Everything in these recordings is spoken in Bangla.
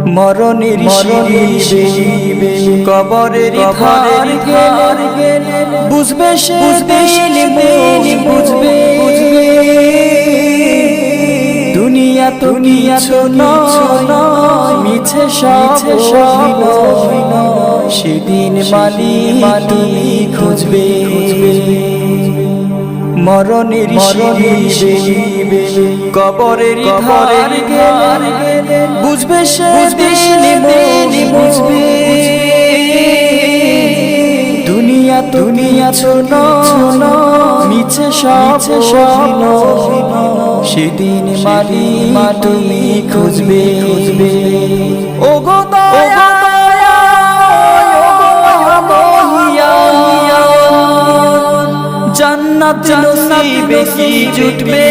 মরণের শিরিবে কবরের ধার গেলে বুঝবে সেদিন বুঝবে দুনিয়া তো নয় মিছে সব সেদিন তুমি খুঁজবে মরণের শিরিবে কবরের ধার গেলে বুঝবে সেদিন বুঝবে দুনিয়া তো নয় মিছে সব সেদিন তুমি খুঁজবে ও গো দয়া জান্নাত নসিবে কি জুটবে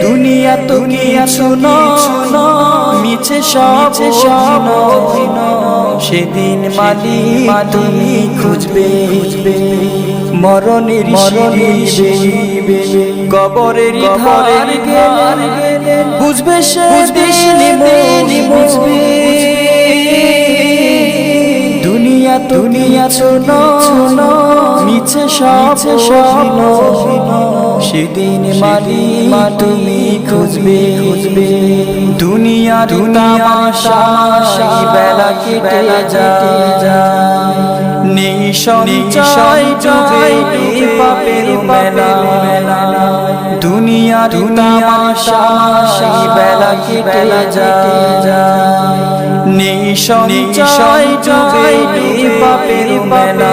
দুনিয়া তো শোনো মিছে সব সেদিন তুমি খুঁজবে মরণের শিরিবে কবরের ধার গেলে বুঝবে সেদিন বুঝবে দুনিয়া শোনো মিছে সব সেদিন তুমি খুঁজবে দুনিয়া তামাশা বেলা কেটে যায় নেই সঞ্চয় পাপের মেলা দুনিয়া তামাশা বেলা কেটে যায় নেই সঞ্চয় পাপের মেলা